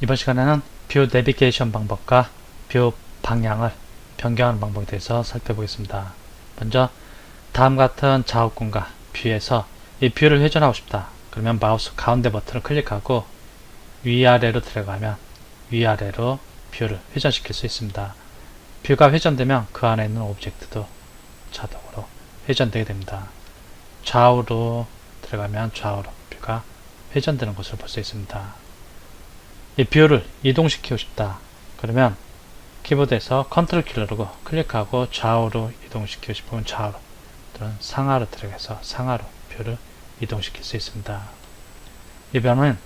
이번 시간에는 뷰 내비게이션 방법과 뷰 방향을 변경하는 방법에 대해서 살펴보겠습니다. 먼저 다음 같은 작업군과 뷰에서 이 뷰를 회전하고 싶다. 그러면 마우스 가운데 버튼을 클릭하고 위아래로 들어가면 위아래로 뷰를 회전시킬 수 있습니다. 뷰가 회전되면 그 안에 있는 오브젝트도 자동으로 회전되게 됩니다. 좌우로 들어가면 좌우로 뷰가 회전되는 것을 볼 수 있습니다. 이 뷰를 이동시키고 싶다. 그러면 키보드에서 컨트롤 키를 누르고 클릭하고 좌우로 이동시키고 싶으면 좌우로 또는 상하로 들어가서 상하로 뷰를 이동시킬 수 있습니다. 이번엔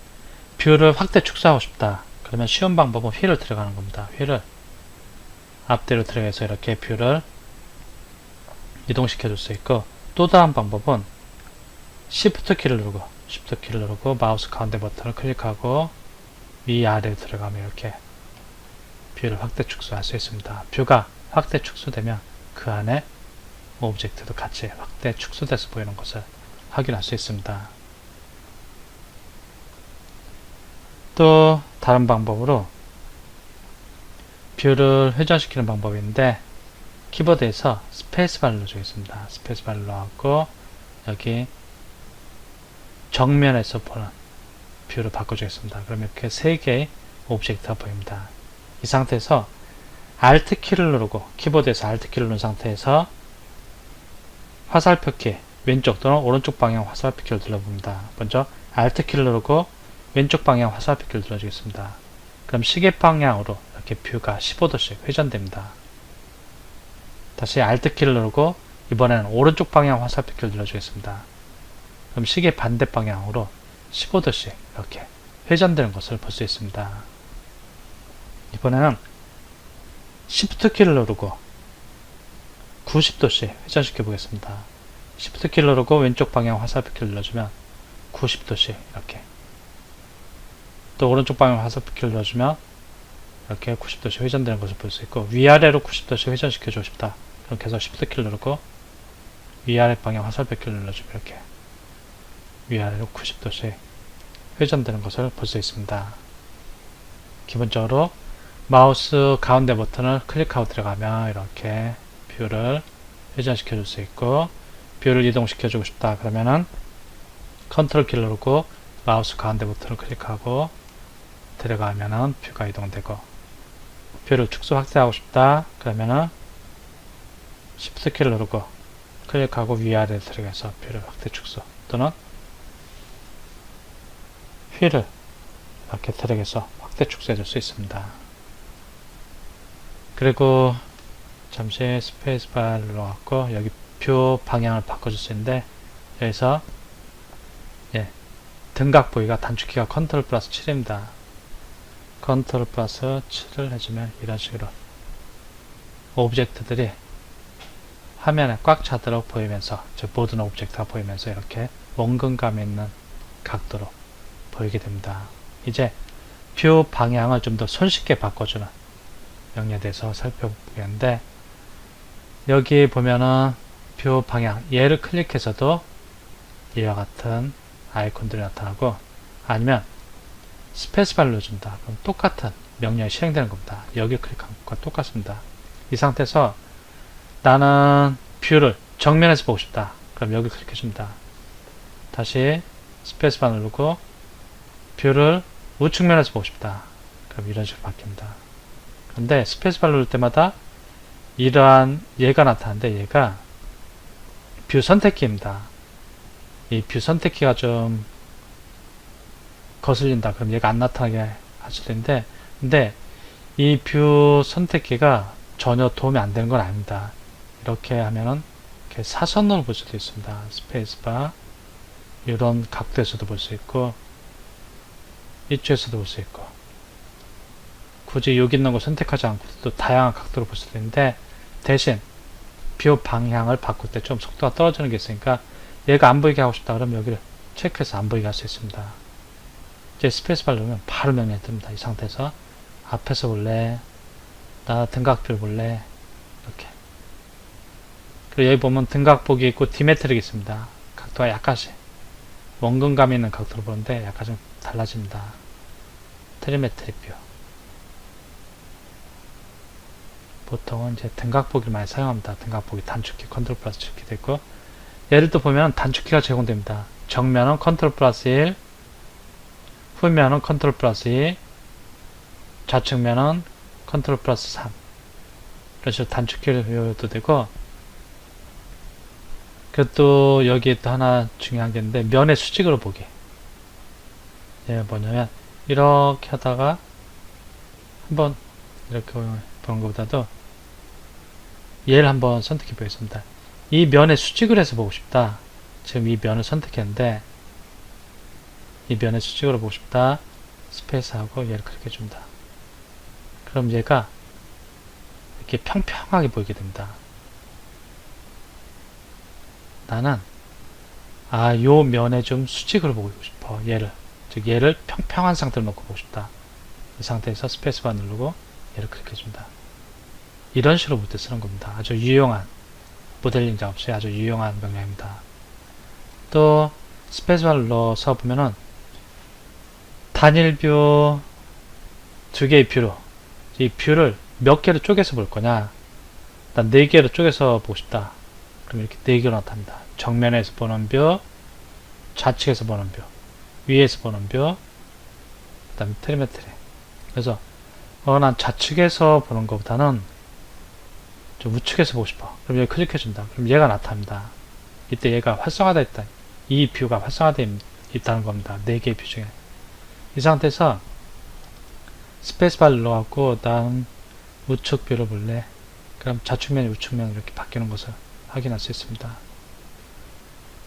뷰를 확대 축소하고 싶다. 그러면 쉬운 방법은 휠을 들어가는 겁니다. 휠을 앞뒤로 들어가서 이렇게 뷰를 이동시켜 줄 수 있고, 또 다른 방법은 Shift 키를 누르고 마우스 가운데 버튼을 클릭하고 위아래로 들어가면 이렇게 뷰를 확대 축소할 수 있습니다. 뷰가 확대 축소되면 그 안에 오브젝트도 같이 확대 축소돼서 보이는 것을 확인할 수 있습니다. 또 다른 방법으로 뷰를 회전시키는 방법인데, 키보드에서 스페이스바를 눌러주겠습니다. 스페이스바를 눌러갖고 여기 정면에서 보는 뷰를 바꿔주겠습니다. 그럼 이렇게 3개의 오브젝트가 보입니다. 이 상태에서 Alt 키를 누르고, 키보드에서 Alt 키를 누른 상태에서 화살표 키 왼쪽 또는 오른쪽 방향 화살표 키를 눌러봅니다. 먼저 Alt 키를 누르고 왼쪽 방향 화살표 키를 눌러주겠습니다. 그럼 시계 방향으로 이렇게 뷰가 15도씩 회전됩니다. 다시 Alt 키를 누르고 이번에는 오른쪽 방향 화살표 키를 눌러주겠습니다. 그럼 시계 반대 방향으로 15도씩 이렇게 회전되는 것을 볼 수 있습니다. 이번에는 Shift 키를 누르고 90도씩 회전시켜 보겠습니다. Shift 키를 누르고 왼쪽 방향 화살표 키를 눌러주면 90도씩 이렇게, 또 오른쪽 방향 화살표 키를 눌러주면 이렇게 90도씩 회전되는 것을 볼 수 있고, 위아래로 90도씩 회전시켜 주고 싶다. 그럼 계속 Shift 키를 누르고 위아래 방향 화살표 키를 눌러주면 이렇게 위아래로 90도씩 회전되는 것을 볼 수 있습니다. 기본적으로 마우스 가운데 버튼을 클릭하고 들어가면 이렇게 뷰를 회전시켜 줄 수 있고, 뷰를 이동시켜 주고 싶다 그러면은 컨트롤 키를 누르고 마우스 가운데 버튼을 클릭하고 들어가면은 뷰가 이동되고, 뷰를 축소 확대하고 싶다 그러면은 Shift 키를 누르고 클릭하고 위아래로 들어가서 뷰를 확대 축소, 또는 휠을 이렇게 들어가서 확대 축소해 줄 수 있습니다. 그리고 잠시 스페이스바를 눌러갖고 여기 뷰 방향을 바꿔줄 수 있는데, 여기서 등각 보기가 단축키가 컨트롤 플러스 7입니다. 컨트롤 플러스 7을 해주면 이런 식으로 오브젝트들이 화면에 꽉 차도록 보이면서, 즉 모든 오브젝트가 보이면서 이렇게 원근감 있는 각도로 보이게 됩니다. 이제 뷰 방향을 좀 더 손쉽게 바꿔주는 명령에 대해서 살펴보겠는데, 여기 보면은 뷰 방향, 얘를 클릭해서도 이와 같은 아이콘들이 나타나고, 아니면 스페이스바를 눌러준다. 그럼 똑같은 명령이 실행되는 겁니다. 여기 클릭한 것과 똑같습니다. 이 상태에서 나는 뷰를 정면에서 보고 싶다. 그럼 여기 클릭해줍니다. 다시 스페이스바 누르고 뷰를 우측면에서 보고 싶다. 그럼 이런 식으로 바뀝니다. 그런데 스페이스바 누를 때마다 이러한 얘가 나타나는데, 얘가 뷰 선택키입니다. 이 뷰 선택키가 좀 거슬린다. 그럼 얘가 안 나타나게 하실 텐데, 근데 이 뷰 선택키가 전혀 도움이 안 되는 건 아닙니다. 이렇게 하면은 이렇게 사선으로 볼 수도 있습니다. 스페이스바 이런 각도에서도 볼 수 있고, 이쪽에서도 볼 수 있고, 굳이 여기 있는 거 선택하지 않고 또 다양한 각도로 볼 수도 있는데, 대신 뷰 방향을 바꿀 때 좀 속도가 떨어지는 게 있으니까 얘가 안 보이게 하고 싶다 그러면 여기를 체크해서 안 보이게 할 수 있습니다. 이제 스페이스바를 누르면 바로 명령이 뜹니다. 이 상태에서 앞에서 볼래, 나 등각뷰를 볼래, 이렇게. 그리고 여기 보면 등각 보기 있고 디메트릭이 있습니다. 각도가 약간씩 원근감 있는 각도로 보는데 약간 좀 달라집니다. 텔레메트리 뷰. 보통은 이제 등각 보기를 많이 사용합니다. 등각 보기 단축키 컨트롤 플러스 축키 되고, 예를 들 보면 단축키가 제공됩니다. 정면은 컨트롤 플러스 1, 후면은 컨트롤 플러스 2, 좌측면은 컨트롤 플러스 3. 이런 식으로 단축키를 외워도 되고, 그것도 여기 또 하나 중요한 게 있는데, 면의 수직으로 보기. 예, 뭐냐면, 이렇게 하다가, 한번, 이렇게 보는 것보다도, 얘를 한번 선택해 보겠습니다. 이 면의 수직을 해서 보고 싶다. 지금 이 면을 선택했는데, 이 면의 수직으로 보고 싶다. 스페이스하고 얘를 클릭해 줍니다. 그럼 얘가 이렇게 평평하게 보이게 됩니다. 나는 요 면에 좀 수직으로 보고 싶어. 얘를. 즉 얘를 평평한 상태로 놓고 보고 싶다. 이 상태에서 스페이스바 누르고 얘를 클릭해 줍니다. 이런 식으로 볼 때 쓰는 겁니다. 아주 유용한 모델링 작업시에 아주 유용한 명령입니다. 또 스페이스바를 눌러서 보면은 단일 뷰 두 개의 뷰로 이 뷰를 몇 개로 쪼개서 볼 거냐. 일단 4개로 쪼개서 보고 싶다. 그럼 이렇게 4개로 나타납니다. 정면에서 보는 뷰, 좌측에서 보는 뷰, 위에서 보는 뷰, 그 다음에 텔레메트리. 그래서 난 좌측에서 보는 것보다는 좀 우측에서 보고 싶어. 그럼 여기 클릭해준다. 그럼 얘가 나타납니다. 이때 얘가 활성화되어 있다. 이 뷰가 활성화되어 있다는 겁니다. 4개의 뷰 중에. 이 상태에서 스페이스바를 눌러갖고 다음 우측 뷰를 볼래. 그럼 좌측면이 우측면 이렇게 바뀌는 것을 확인할 수 있습니다.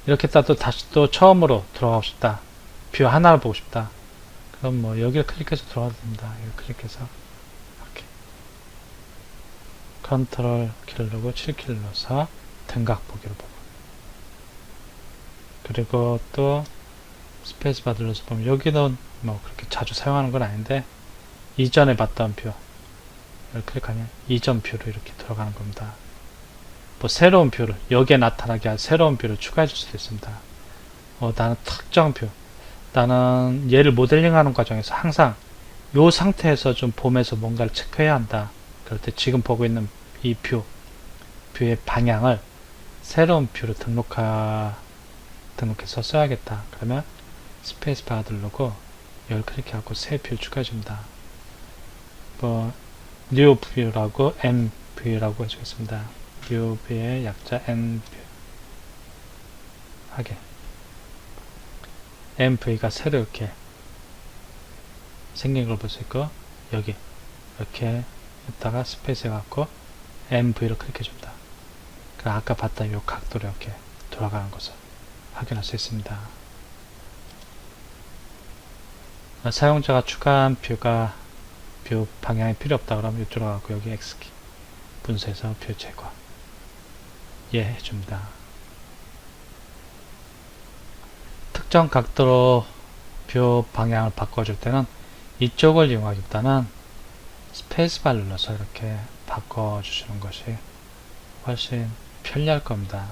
이렇게 또 다시 또 처음으로 들어가고 싶다. 뷰 하나를 보고 싶다. 그럼 뭐 여기를 클릭해서 들어가도 됩니다. 여기 클릭해서 이렇게 컨트롤 키를 누르고 7키를 눌러서 등각 보기로 보고, 그리고 또 스페이스바 눌러서 보면 여기는 뭐 그렇게 자주 사용하는 건 아닌데 이전에 봤던 뷰를 클릭하면 이전 뷰로 이렇게 들어가는 겁니다. 뭐 새로운 뷰를 여기에 나타나게 할 새로운 뷰를 추가해 줄 수도 있습니다. 나는 특정 뷰, 나는 얘를 모델링하는 과정에서 항상 이 상태에서 좀 보면서 뭔가를 체크해야 한다. 그럴 때 지금 보고 있는 이 뷰의 방향을 새로운 뷰로 등록해서 써야겠다. 그러면 스페이스바 누르고 여기를 클릭해갖고 새 뷰를 추가해줍니다. 뭐 뉴 뷰라고 N 뷰라고 해주겠습니다. 뉴 뷰의 약자 N 뷰 하게 MV가 새로 이렇게 생긴 걸 볼 수 있고, 여기 이렇게 했다가 스페이스 해갖고 MV를 클릭해 줍니다. 그럼 아까 봤던 이 각도로 이렇게 돌아가는 것을 확인할 수 있습니다. 사용자가 추가한 뷰 방향이 필요 없다 그러면 이쪽으로 가고 여기 X키 분쇄해서 뷰 제거 해줍니다. 특정 각도로 뷰 방향을 바꿔줄 때는 이쪽을 이용하기보다는 스페이스바를 눌러서 이렇게 바꿔주시는 것이 훨씬 편리할 겁니다.